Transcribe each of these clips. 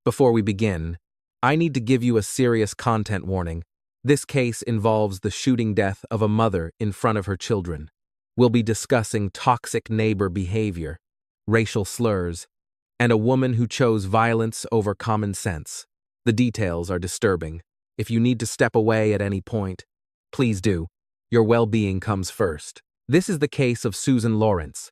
Before we begin, I need to give you a serious content warning. This case involves the shooting death of a mother in front of her children. We'll be discussing toxic neighbor behavior, racial slurs, and a woman who chose violence over common sense. The details are disturbing. If you need to step away at any point, please do. Your well-being comes first. This is the case of Susan Lorincz.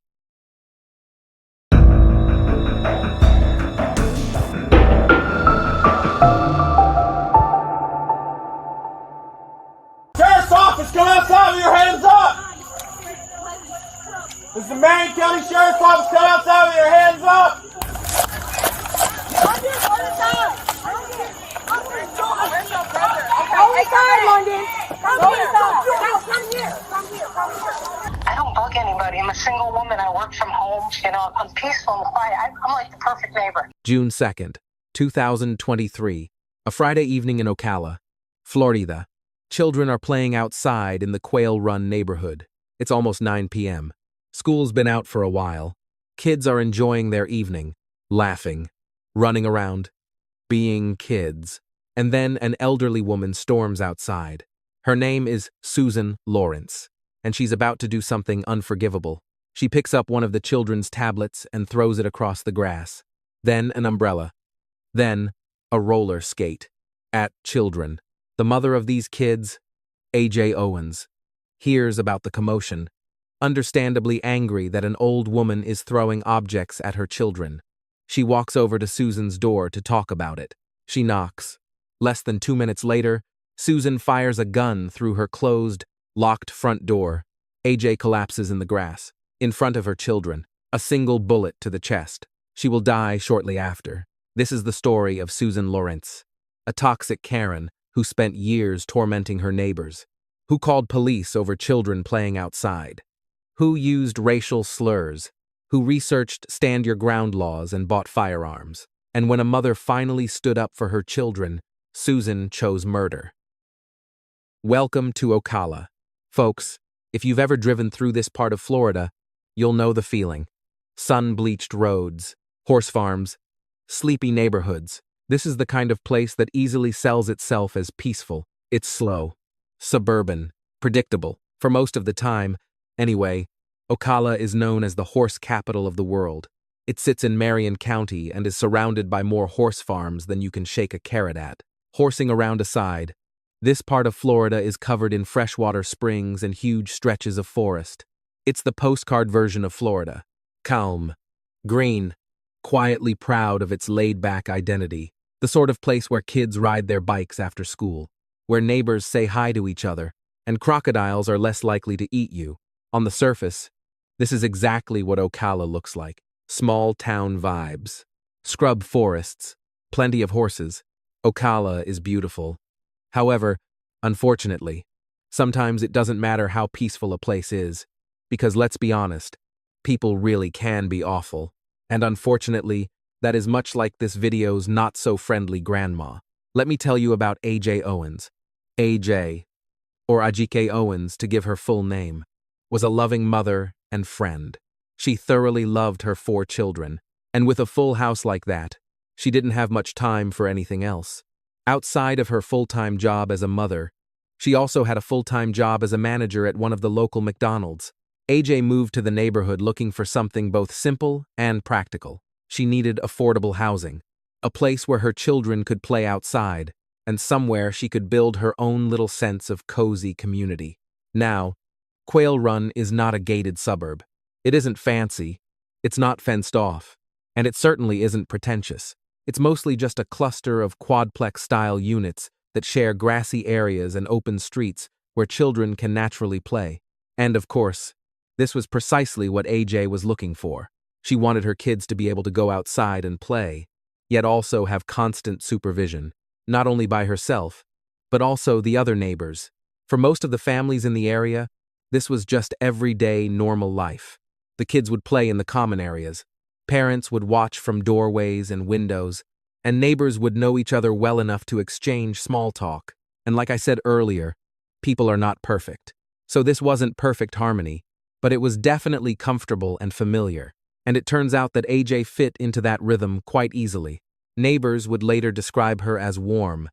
Sheriff's office, come outside with your hands up! This is the Marion County Sheriff's Office, come outside with your hands up! I don't bug anybody. I'm a single woman. I work from home. I'm peaceful and quiet. I'm like the perfect neighbor. June 2nd, 2023, a Friday evening in Ocala, Florida. Children are playing outside in the Quail Run neighborhood. It's almost 9 p.m. School's been out for a while. Kids are enjoying their evening, laughing, running around, being kids. And then an elderly woman storms outside. Her name is Susan Lorincz, and she's about to do something unforgivable. She picks up one of the children's tablets and throws it across the grass. Then an umbrella. Then a roller skate. At children. The mother of these kids, A.J. Owens, hears about the commotion, understandably angry that an old woman is throwing objects at her children. She walks over to Susan's door to talk about it. She knocks. Less than 2 minutes later, Susan fires a gun through her closed, locked front door. A.J. collapses in the grass, in front of her children, a single bullet to the chest. She will die shortly after. This is the story of Susan Lorincz, a toxic Karen who spent years tormenting her neighbors, who called police over children playing outside, who used racial slurs, who researched stand-your-ground laws and bought firearms. And when a mother finally stood up for her children, Susan chose murder. Welcome to Ocala. Folks, if you've ever driven through this part of Florida, you'll know the feeling. Sun-bleached roads, horse farms, sleepy neighborhoods. This is the kind of place that easily sells itself as peaceful. It's slow, suburban, predictable. For most of the time, anyway, Ocala is known as the horse capital of the world. It sits in Marion County and is surrounded by more horse farms than you can shake a carrot at. Horsing around aside, this part of Florida is covered in freshwater springs and huge stretches of forest. It's the postcard version of Florida. Calm, green, quietly proud of its laid-back identity. The sort of place where kids ride their bikes after school, where neighbors say hi to each other, and crocodiles are less likely to eat you. On the surface, this is exactly what Ocala looks like. Small town vibes. Scrub forests. Plenty of horses. Ocala is beautiful. However, unfortunately, sometimes it doesn't matter how peaceful a place is, because let's be honest, people really can be awful. And unfortunately, that is much like this video's not-so-friendly grandma. Let me tell you about A.J. Owens. A.J., or Ajike Owens to give her full name, was a loving mother and friend. She thoroughly loved her 4 children, and with a full house like that, she didn't have much time for anything else. Outside of her full-time job as a mother, she also had a full-time job as a manager at one of the local McDonald's. A.J. moved to the neighborhood looking for something both simple and practical. She needed affordable housing, a place where her children could play outside, and somewhere she could build her own little sense of cozy community. Now, Quail Run is not a gated suburb. It isn't fancy, it's not fenced off, and it certainly isn't pretentious. It's mostly just a cluster of quadplex-style units that share grassy areas and open streets where children can naturally play. And of course, this was precisely what A.J. was looking for. She wanted her kids to be able to go outside and play, yet also have constant supervision, not only by herself, but also the other neighbors. For most of the families in the area, this was just everyday, normal life. The kids would play in the common areas. Parents would watch from doorways and windows, and neighbors would know each other well enough to exchange small talk. And like I said earlier, people are not perfect. So this wasn't perfect harmony, but it was definitely comfortable and familiar. And it turns out that A.J. fit into that rhythm quite easily. Neighbors would later describe her as warm,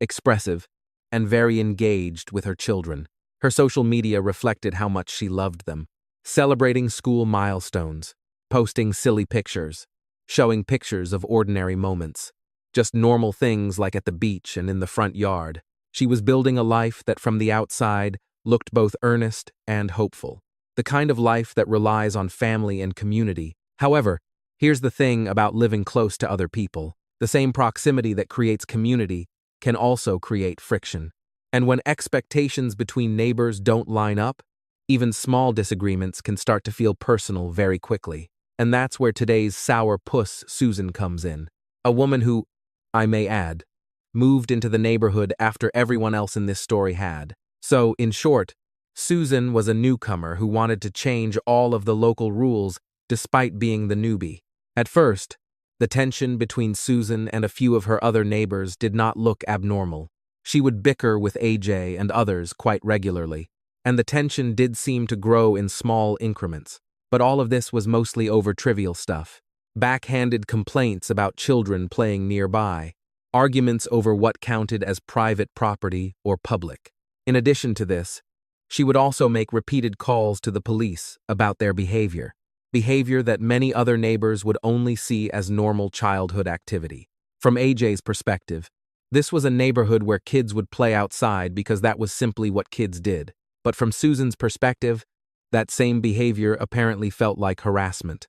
expressive, and very engaged with her children. Her social media reflected how much she loved them, celebrating school milestones, posting silly pictures, showing pictures of ordinary moments, just normal things like at the beach and in the front yard. She was building a life that from the outside looked both earnest and hopeful, the kind of life that relies on family and community. However, here's the thing about living close to other people. The same proximity that creates community can also create friction. And when expectations between neighbors don't line up, even small disagreements can start to feel personal very quickly. And that's where today's sour puss Susan comes in. A woman who, I may add, moved into the neighborhood after everyone else in this story had. So, in short, Susan was a newcomer who wanted to change all of the local rules despite being the newbie. At first, the tension between Susan and a few of her other neighbors did not look abnormal. She would bicker with AJ and others quite regularly, and the tension did seem to grow in small increments. But all of this was mostly over trivial stuff. Backhanded complaints about children playing nearby, arguments over what counted as private property or public. In addition to this, she would also make repeated calls to the police about their behavior that many other neighbors would only see as normal childhood activity. From AJ's perspective, this was a neighborhood where kids would play outside because that was simply what kids did. But from Susan's perspective, that same behavior apparently felt like harassment,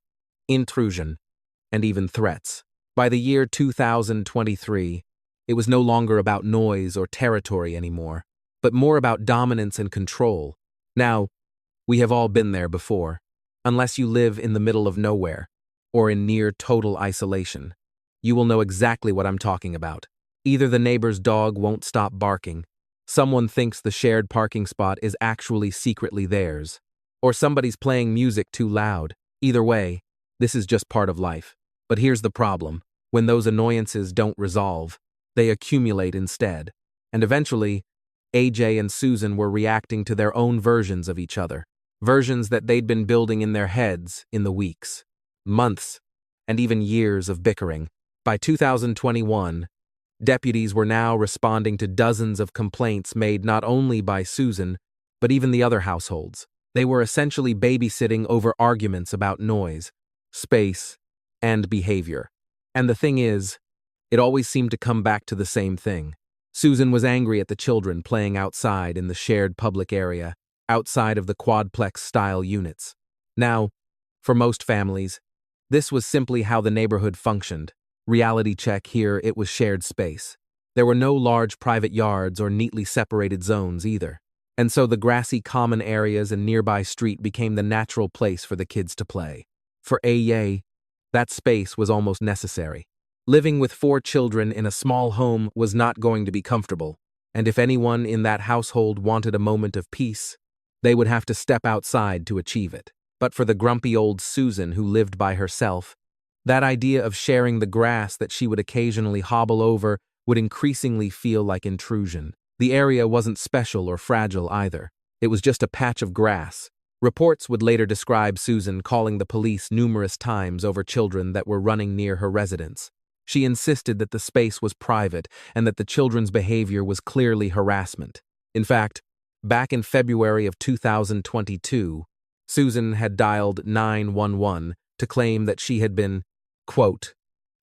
intrusion, and even threats. By the year 2023, it was no longer about noise or territory anymore, but more about dominance and control. Now, we have all been there before. Unless you live in the middle of nowhere, or in near total isolation, you will know exactly what I'm talking about. Either the neighbor's dog won't stop barking, someone thinks the shared parking spot is actually secretly theirs, or somebody's playing music too loud. Either way, this is just part of life. But here's the problem. When those annoyances don't resolve, they accumulate instead. And eventually, AJ and Susan were reacting to their own versions of each other. Versions that they'd been building in their heads in the weeks, months, and even years of bickering. By 2021, deputies were now responding to dozens of complaints made not only by Susan, but even the other households. They were essentially babysitting over arguments about noise, space, and behavior. And the thing is, it always seemed to come back to the same thing. Susan was angry at the children playing outside in the shared public area, outside of the quadplex-style units. Now, for most families, this was simply how the neighborhood functioned. Reality check here, it was shared space. There were no large private yards or neatly separated zones either. And so the grassy common areas and nearby street became the natural place for the kids to play. For AJ, that space was almost necessary. Living with 4 children in a small home was not going to be comfortable, and if anyone in that household wanted a moment of peace, they would have to step outside to achieve it. But for the grumpy old Susan who lived by herself, that idea of sharing the grass that she would occasionally hobble over would increasingly feel like intrusion. The area wasn't special or fragile either. It was just a patch of grass. Reports would later describe Susan calling the police numerous times over children that were running near her residence. She insisted that the space was private and that the children's behavior was clearly harassment. In fact, back in February of 2022, Susan had dialed 911 to claim that she had been, quote,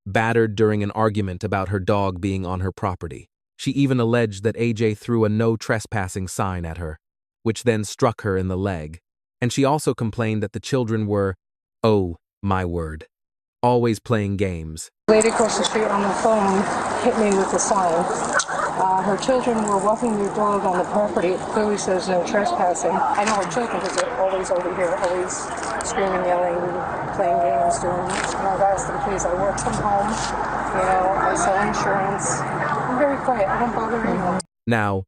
battered during an argument about her dog being on her property. She even alleged that AJ threw a no trespassing sign at her, which then struck her in the leg. And she also complained that the children were, oh, my word, always playing games. The lady across the street on the phone hit me with the sign. Her children were walking their dog on the property. It clearly says no trespassing. I know her children because they're always over here, always screaming, yelling, playing games, doing this. And I've asked them, please, I work from home, I sell insurance. I'm very quiet. I don't bother anyone. Now,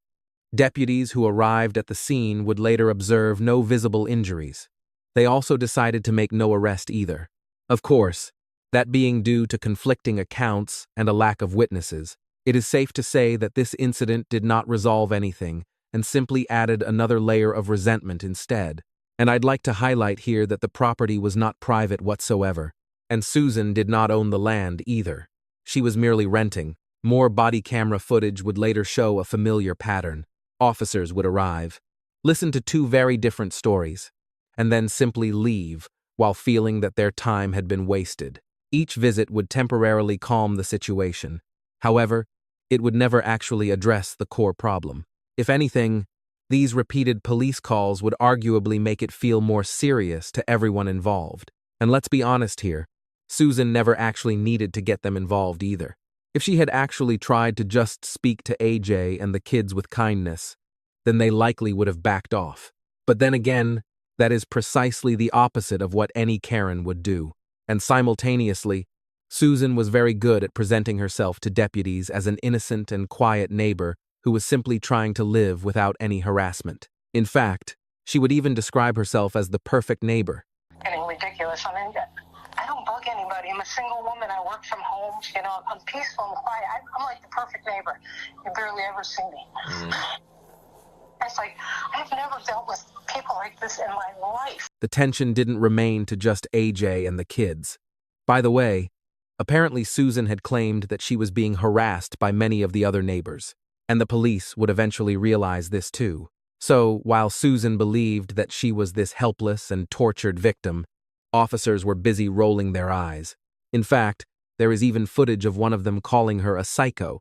deputies who arrived at the scene would later observe no visible injuries. They also decided to make no arrest either. Of course, that being due to conflicting accounts and a lack of witnesses, it is safe to say that this incident did not resolve anything and simply added another layer of resentment instead. And I'd like to highlight here that the property was not private whatsoever, and Susan did not own the land either. she was merely renting. More body camera footage would later show a familiar pattern. Officers would arrive, listen to two very different stories, and then simply leave while feeling that their time had been wasted. Each visit would temporarily calm the situation. However, it would never actually address the core problem. If anything, these repeated police calls would arguably make it feel more serious to everyone involved. And let's be honest here, Susan never actually needed to get them involved either. If she had actually tried to just speak to AJ and the kids with kindness, then they likely would have backed off. But then again, that is precisely the opposite of what any Karen would do. And simultaneously, Susan was very good at presenting herself to deputies as an innocent and quiet neighbor who was simply trying to live without any harassment. In fact, she would even describe herself as the perfect neighbor. Getting ridiculous. I mean, I don't bug anybody. I'm a single woman. I work from home. I'm peaceful and quiet. I'm like the perfect neighbor. You barely ever see me. It's like, I've never dealt with people like this in my life. The tension didn't remain to just AJ and the kids. By the way, apparently Susan had claimed that she was being harassed by many of the other neighbors, and the police would eventually realize this too. So, while Susan believed that she was this helpless and tortured victim, officers were busy rolling their eyes. In fact, there is even footage of one of them calling her a psycho.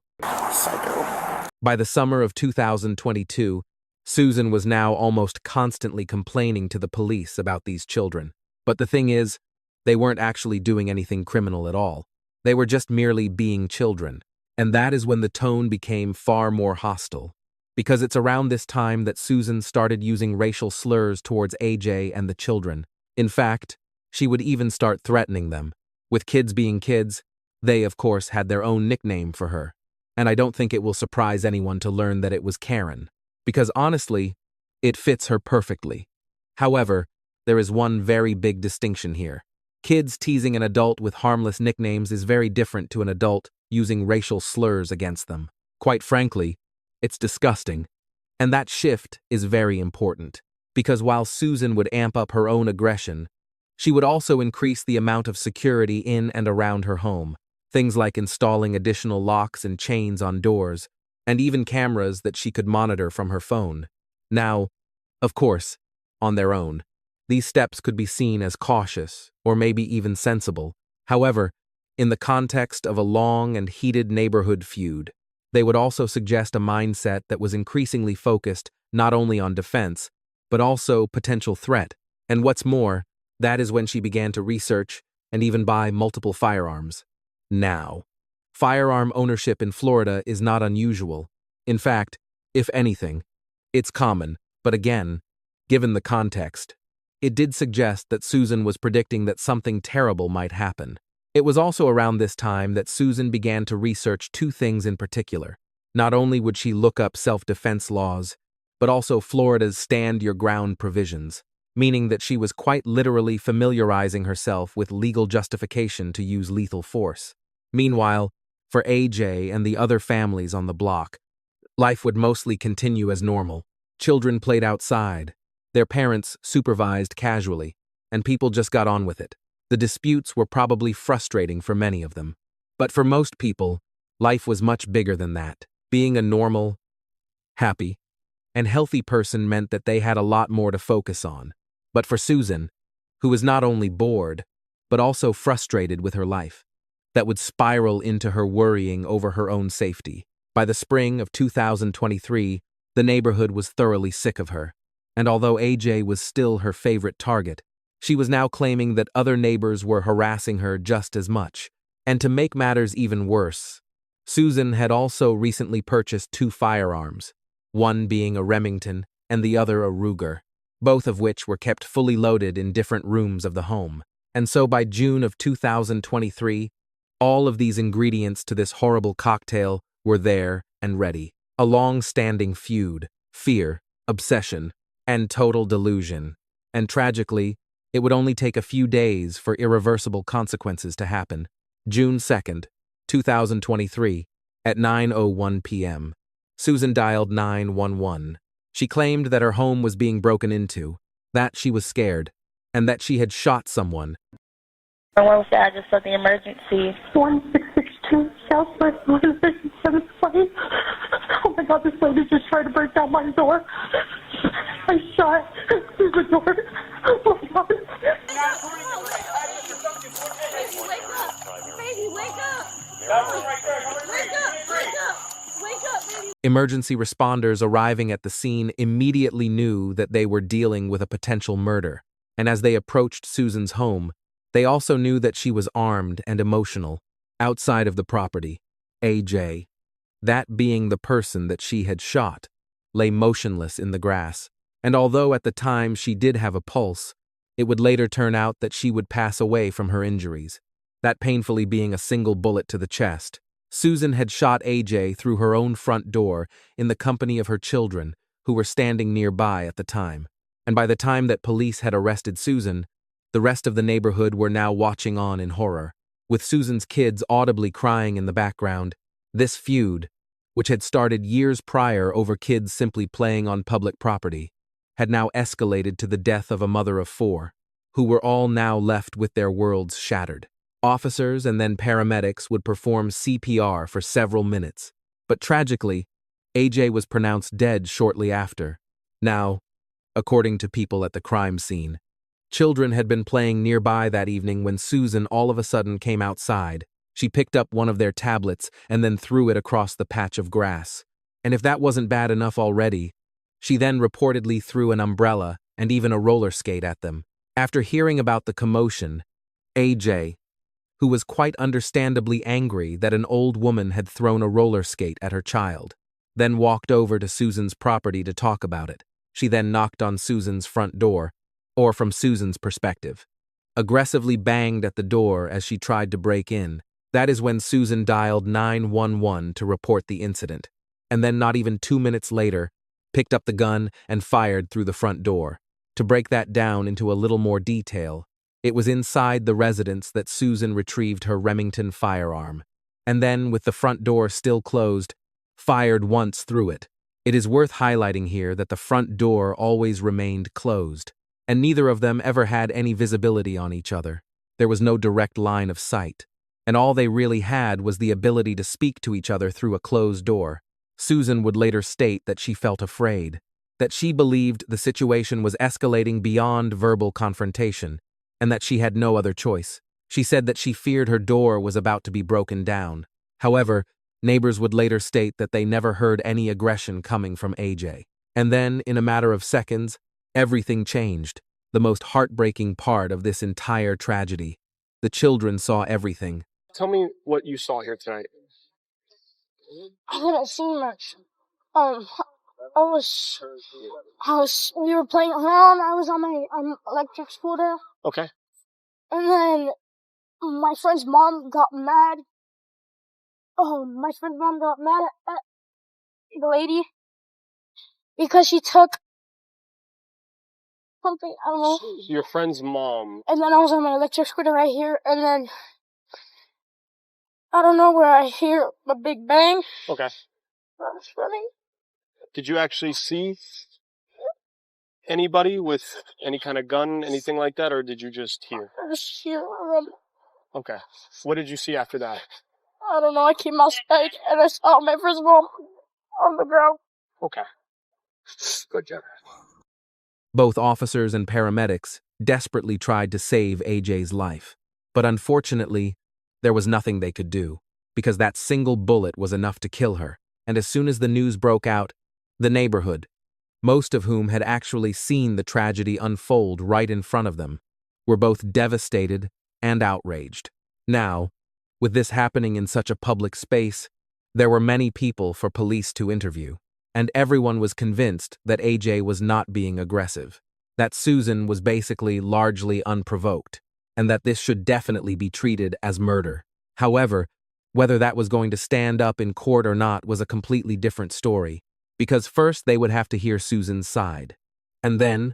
By the summer of 2022, Susan was now almost constantly complaining to the police about these children. But the thing is, they weren't actually doing anything criminal at all. They were just merely being children. And that is when the tone became far more hostile. Because it's around this time that Susan started using racial slurs towards AJ and the children. In fact, she would even start threatening them. With kids being kids, they, of course, had their own nickname for her. And I don't think it will surprise anyone to learn that it was Karen. Because honestly, it fits her perfectly. However, there is one very big distinction here. Kids teasing an adult with harmless nicknames is very different to an adult using racial slurs against them. Quite frankly, it's disgusting. And that shift is very important. Because while Susan would amp up her own aggression, she would also increase the amount of security in and around her home. Things like installing additional locks and chains on doors, and even cameras that she could monitor from her phone. Now, of course, on their own, these steps could be seen as cautious or maybe even sensible. However, in the context of a long and heated neighborhood feud, they would also suggest a mindset that was increasingly focused not only on defense, but also potential threat. And what's more, that is when she began to research and even buy multiple firearms. Now, firearm ownership in Florida is not unusual. In fact, if anything, it's common. But again, given the context, it did suggest that Susan was predicting that something terrible might happen. It was also around this time that Susan began to research two things in particular. Not only would she look up self-defense laws, but also Florida's stand your ground provisions, meaning that she was quite literally familiarizing herself with legal justification to use lethal force. Meanwhile, for AJ and the other families on the block, life would mostly continue as normal. Children played outside, their parents supervised casually, and people just got on with it. The disputes were probably frustrating for many of them. But for most people, life was much bigger than that. Being a normal, happy, and healthy person meant that they had a lot more to focus on. But for Susan, who was not only bored, but also frustrated with her life, that would spiral into her worrying over her own safety. By the spring of 2023, the neighborhood was thoroughly sick of her, and although AJ was still her favorite target, she was now claiming that other neighbors were harassing her just as much. And to make matters even worse, Susan had also recently purchased two firearms, one being a Remington and the other a Ruger, both of which were kept fully loaded in different rooms of the home. And so by June of 2023, all of these ingredients to this horrible cocktail were there and ready. A long-standing feud, fear, obsession, and total delusion. And tragically, it would only take a few days for irreversible consequences to happen. June 2nd, 2023, at 9:01 p.m., Susan dialed 911. She claimed that her home was being broken into, that she was scared, and that she had shot someone. What was the address of the emergency? 1662 Yes, my son is 7th grade. Oh my God, this lady just tried to break down my door. I shot through the door. Oh my God. Wake up! Baby, wake up! Wake up, baby! Emergency responders arriving at the scene immediately knew that they were dealing with a potential murder, and as they approached Susan's home, they also knew that she was armed and emotional. Outside of the property, AJ, that being the person that she had shot, lay motionless in the grass, and although at the time she did have a pulse, it would later turn out that she would pass away from her injuries, that painfully being a single bullet to the chest. Susan had shot AJ through her own front door in the company of her children, who were standing nearby at the time. And by the time that police had arrested Susan, the rest of the neighborhood were now watching on in horror, with Susan's kids audibly crying in the background. This feud, which had started years prior over kids simply playing on public property, had now escalated to the death of a mother of 4, who were all now left with their worlds shattered. Officers and then paramedics would perform CPR for several minutes, but tragically, AJ was pronounced dead shortly after. Now, according to people at the crime scene, children had been playing nearby that evening when Susan all of a sudden came outside. She picked up one of their tablets and then threw it across the patch of grass. And if that wasn't bad enough already, she then reportedly threw an umbrella and even a roller skate at them. After hearing about the commotion, AJ, who was quite understandably angry that an old woman had thrown a roller skate at her child, then walked over to Susan's property to talk about it. She then knocked on Susan's front door, or from Susan's perspective, aggressively banged at the door as she tried to break in. That is when Susan dialed 911 to report the incident, and then not even 2 minutes later, picked up the gun and fired through the front door. To break that down into a little more detail, it was inside the residence that Susan retrieved her Remington firearm, and then, with the front door still closed, fired once through it. It is worth highlighting here that the front door always remained closed, and neither of them ever had any visibility on each other. There was no direct line of sight, and all they really had was the ability to speak to each other through a closed door. Susan would later state that she felt afraid, that she believed the situation was escalating beyond verbal confrontation, and that she had no other choice. She said that she feared her door was about to be broken down. However, neighbors would later state that they never heard any aggression coming from AJ. And then, in a matter of seconds, everything changed. The most heartbreaking part of this entire tragedy. The children saw everything. Tell me what you saw here tonight. I didn't see much. I we were playing around. I was on my electric scooter. Okay. And then my friend's mom got mad. Oh, my friend's mom got mad at the lady because she took something, I don't know. Your friend's mom. And then I was on my electric scooter right here, and then I don't know where I hear a big bang. Okay. I was running. Did you actually see anybody with any kind of gun, anything like that, or did you just hear? I just hear a run. Okay. What did you see after that? I don't know. I came outside and I saw my friend's mom on the ground. Okay. Good job. Both officers and paramedics desperately tried to save AJ's life, but unfortunately, there was nothing they could do, because that single bullet was enough to kill her. And as soon as the news broke out, the neighborhood, most of whom had actually seen the tragedy unfold right in front of them, were both devastated and outraged. Now, with this happening in such a public space, there were many people for police to interview, and everyone was convinced that AJ was not being aggressive, that Susan was basically largely unprovoked, and that this should definitely be treated as murder. However, whether that was going to stand up in court or not was a completely different story, because first they would have to hear Susan's side. And then,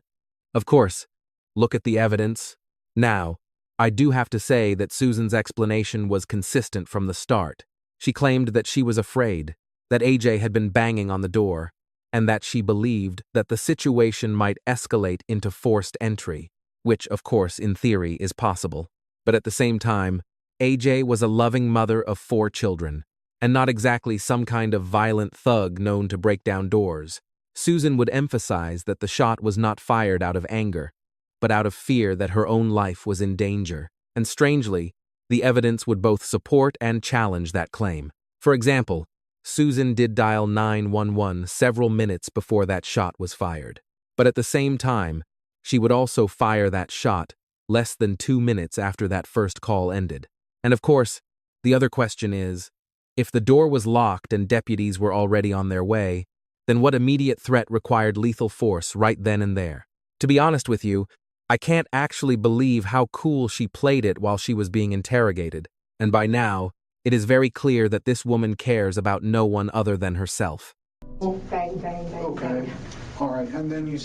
of course, look at the evidence. Now, I do have to say that Susan's explanation was consistent from the start. She claimed that she was afraid, that AJ had been banging on the door, and that she believed that the situation might escalate into forced entry, which, of course, in theory is possible. But at the same time, AJ was a loving mother of 4 children, and not exactly some kind of violent thug known to break down doors. Susan would emphasize that the shot was not fired out of anger, but out of fear that her own life was in danger. And strangely, the evidence would both support and challenge that claim. For example, Susan did dial 911 several minutes before that shot was fired. But at the same time, she would also fire that shot less than 2 minutes after that first call ended. And of course, the other question is, if the door was locked and deputies were already on their way, then what immediate threat required lethal force right then and there? To be honest with you, I can't actually believe how cool she played it while she was being interrogated, and by now, it is very clear that this woman cares about no one other than herself. Bang, bang, bang, Okay, bang. all right, and then you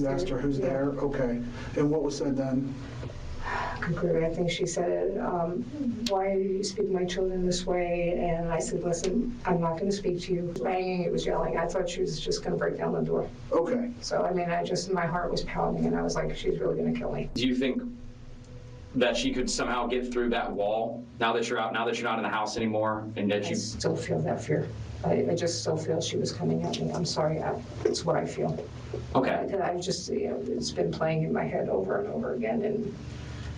asked her who's there, okay, and what was said then? Completely. I think she said, why do you speak to my children this way? And I said, listen, I'm not going to speak to you. Banging, it was yelling. I thought she was just going to break down the door. Okay. So, I mean, my heart was pounding, and I was like, she's really going to kill me. Do you think that she could somehow get through that wall now that you're out, now that you're not in the house anymore, and that I you... still feel that fear. I just still feel she was coming at me. I'm sorry. It's what I feel. Okay. I've just, it's been playing in my head over and over again, and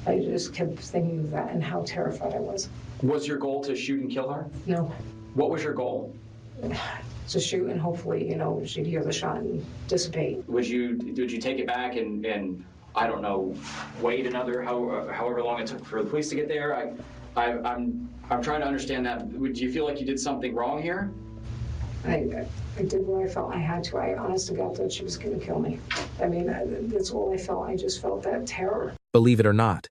I just kept thinking of that and how terrified I was. Was your goal to shoot and kill her? No. What was your goal? To shoot and hopefully, she'd hear the shot and dissipate. Would you take it back and I don't know, wait however long it took for the police to get there? I'm trying to understand that. Do you feel like you did something wrong here? I did what I felt I had to. I honest to God thought she was going to kill me. I mean, that's all I felt. I just felt that terror. Believe it or not,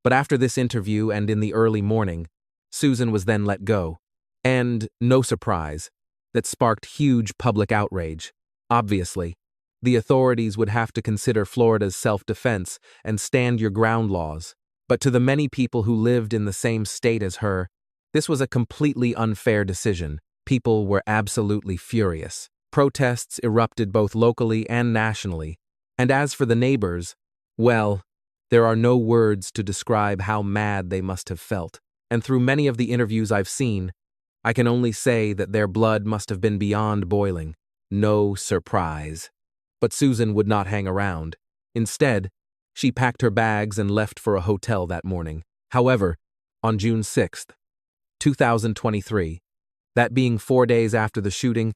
but after this interview and in the early morning, Susan was then let go. And, no surprise, that sparked huge public outrage. Obviously, the authorities would have to consider Florida's self-defense and stand your ground laws. But to the many people who lived in the same state as her, this was a completely unfair decision. People were absolutely furious. Protests erupted both locally and nationally. And as for the neighbors, well, there are no words to describe how mad they must have felt. And through many of the interviews I've seen, I can only say that their blood must have been beyond boiling. No surprise. But Susan would not hang around. Instead, she packed her bags and left for a hotel that morning. However, on June 6th, 2023, that being 4 days after the shooting,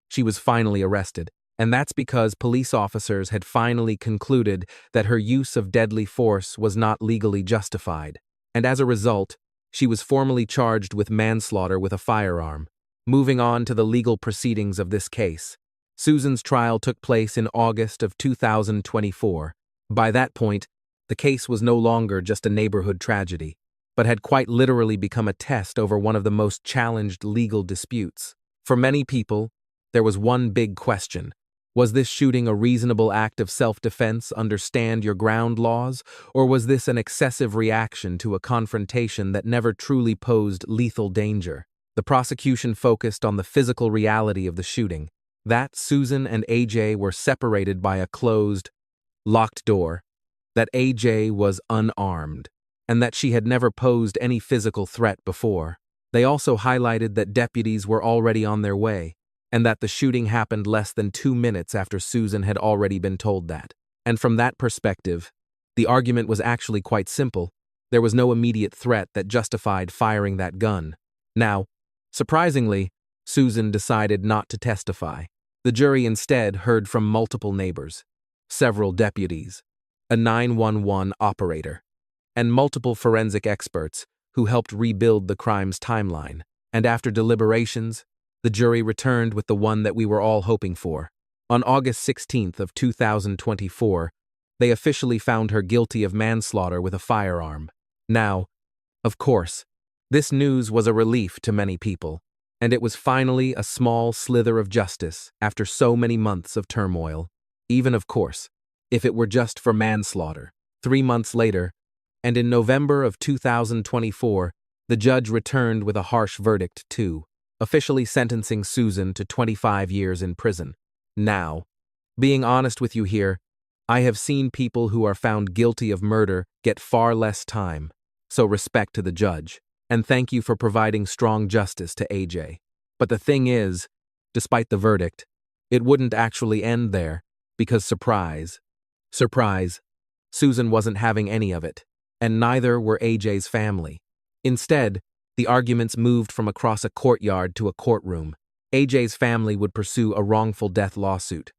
she was finally arrested. And that's because police officers had finally concluded that her use of deadly force was not legally justified. And as a result, she was formally charged with manslaughter with a firearm. Moving on to the legal proceedings of this case, Susan's trial took place in August of 2024. By that point, the case was no longer just a neighborhood tragedy, but had quite literally become a test over one of the most challenged legal disputes. For many people, there was one big question. Was this shooting a reasonable act of self-defense under stand your ground laws, or was this an excessive reaction to a confrontation that never truly posed lethal danger? The prosecution focused on the physical reality of the shooting, that Susan and AJ were separated by a closed, locked door, that AJ was unarmed, and that she had never posed any physical threat before. They also highlighted that deputies were already on their way, and that the shooting happened less than 2 minutes after Susan had already been told that. And from that perspective, the argument was actually quite simple. There was no immediate threat that justified firing that gun. Now, surprisingly, Susan decided not to testify. The jury instead heard from multiple neighbors, several deputies, a 911 operator, and multiple forensic experts who helped rebuild the crime's timeline. And after deliberations, the jury returned with the one that we were all hoping for. On August 16th of 2024, they officially found her guilty of manslaughter with a firearm. Now, of course, this news was a relief to many people, and it was finally a small slither of justice after so many months of turmoil. Even, of course, if it were just for manslaughter. 3 months later, and in November of 2024, the judge returned with a harsh verdict too, officially sentencing Susan to 25 years in prison. Now, being honest with you here, I have seen people who are found guilty of murder get far less time. So respect to the judge. And thank you for providing strong justice to AJ. But the thing is, despite the verdict, it wouldn't actually end there, because surprise, Susan wasn't having any of it, and neither were AJ's family. Instead, the arguments moved from across a courtyard to a courtroom. AJ's family would pursue a wrongful death lawsuit,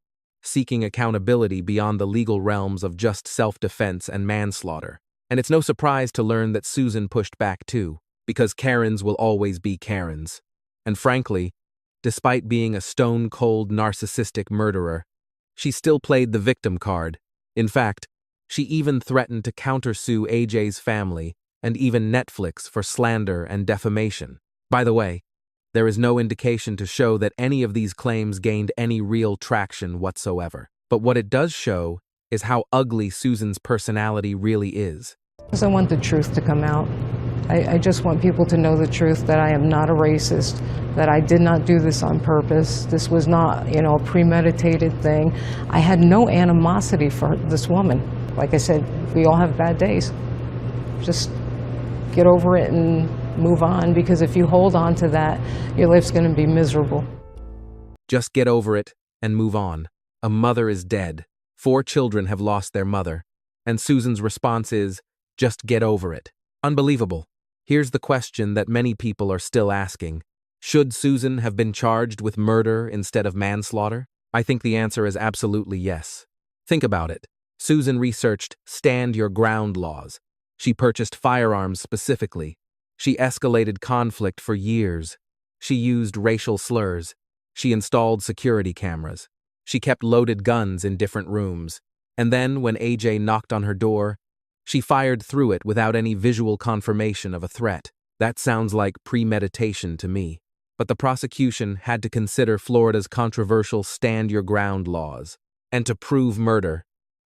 seeking accountability beyond the legal realms of just self-defense and manslaughter. And it's no surprise to learn that Susan pushed back too, because Karens will always be Karens. And frankly, despite being a stone-cold narcissistic murderer, she still played the victim card. In fact, she even threatened to countersue AJ's family and even Netflix for slander and defamation. By the way, there is no indication to show that any of these claims gained any real traction whatsoever. But what it does show is how ugly Susan's personality really is. I want the truth to come out. I just want people to know the truth, that I am not a racist, that I did not do this on purpose. This was not, a premeditated thing. I had no animosity for this woman. Like I said, we all have bad days. Just get over it and move on, because if you hold on to that, your life's going to be miserable. Just get over it and move on. A mother is dead. 4 children have lost their mother. And Susan's response is, just get over it. Unbelievable. Here's the question that many people are still asking. Should Susan have been charged with murder instead of manslaughter? I think the answer is absolutely yes. Think about it. Susan researched stand your ground laws. She purchased firearms specifically. She escalated conflict for years. She used racial slurs. She installed security cameras. She kept loaded guns in different rooms. And then, when AJ knocked on her door, she fired through it without any visual confirmation of a threat. That sounds like premeditation to me. But the prosecution had to consider Florida's controversial stand your ground laws. And to prove murder,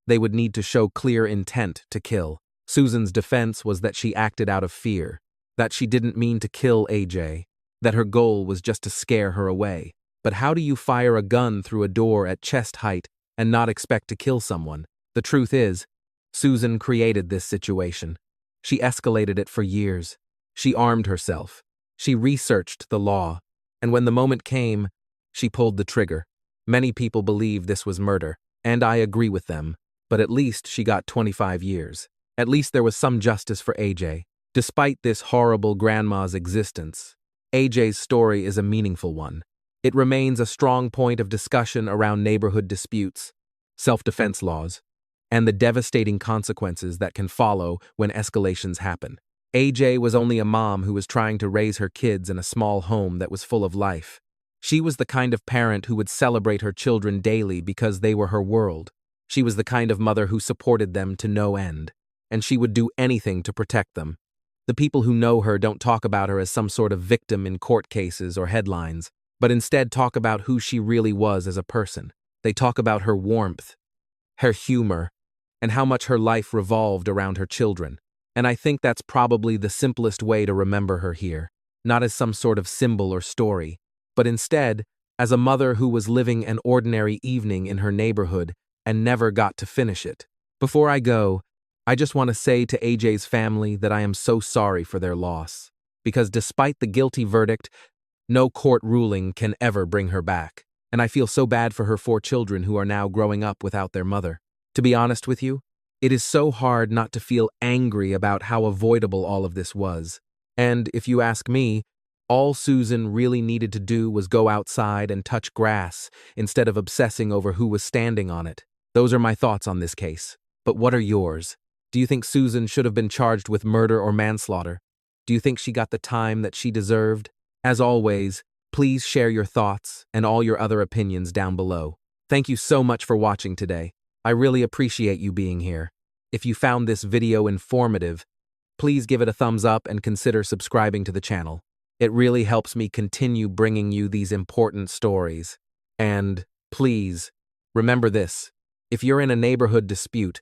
they would need to show clear intent to kill. Susan's defense was that she acted out of fear, that she didn't mean to kill AJ, that her goal was just to scare her away. But how do you fire a gun through a door at chest height and not expect to kill someone? The truth is, Susan created this situation. She escalated it for years. She armed herself. She researched the law. And when the moment came, she pulled the trigger. Many people believe this was murder, and I agree with them. But at least she got 25 years. At least there was some justice for AJ. Despite this horrible grandma's existence, AJ's story is a meaningful one. It remains a strong point of discussion around neighborhood disputes, self-defense laws, and the devastating consequences that can follow when escalations happen. AJ was only a mom who was trying to raise her kids in a small home that was full of life. She was the kind of parent who would celebrate her children daily because they were her world. She was the kind of mother who supported them to no end, and she would do anything to protect them. The people who know her don't talk about her as some sort of victim in court cases or headlines, but instead talk about who she really was as a person. They talk about her warmth, her humor, and how much her life revolved around her children. And I think that's probably the simplest way to remember her here, not as some sort of symbol or story, but instead as a mother who was living an ordinary evening in her neighborhood and never got to finish it. Before I go, I just want to say to AJ's family that I am so sorry for their loss, because despite the guilty verdict, no court ruling can ever bring her back. And I feel so bad for her 4 children who are now growing up without their mother. To be honest with you, it is so hard not to feel angry about how avoidable all of this was. And if you ask me, all Susan really needed to do was go outside and touch grass instead of obsessing over who was standing on it. Those are my thoughts on this case. But what are yours? Do you think Susan should have been charged with murder or manslaughter? Do you think she got the time that she deserved? As always, please share your thoughts and all your other opinions down below. Thank you so much for watching today. I really appreciate you being here. If you found this video informative, please give it a thumbs up and consider subscribing to the channel. It really helps me continue bringing you these important stories. And please, remember this. If you're in a neighborhood dispute,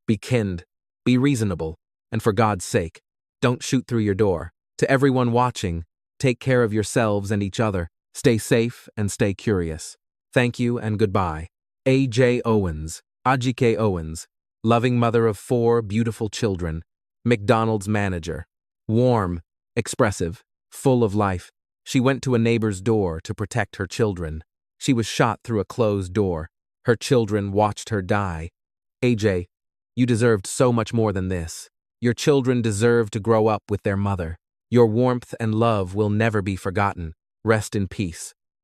be kind, be reasonable, and for God's sake, don't shoot through your door. To everyone watching, take care of yourselves and each other. Stay safe and stay curious. Thank you and goodbye. A.J. Owens, Ajike Owens, loving mother of 4 beautiful children, McDonald's manager. Warm, expressive, full of life. She went to a neighbor's door to protect her children. She was shot through a closed door. Her children watched her die. AJ, you deserved so much more than this. Your children deserve to grow up with their mother. Your warmth and love will never be forgotten. Rest in peace.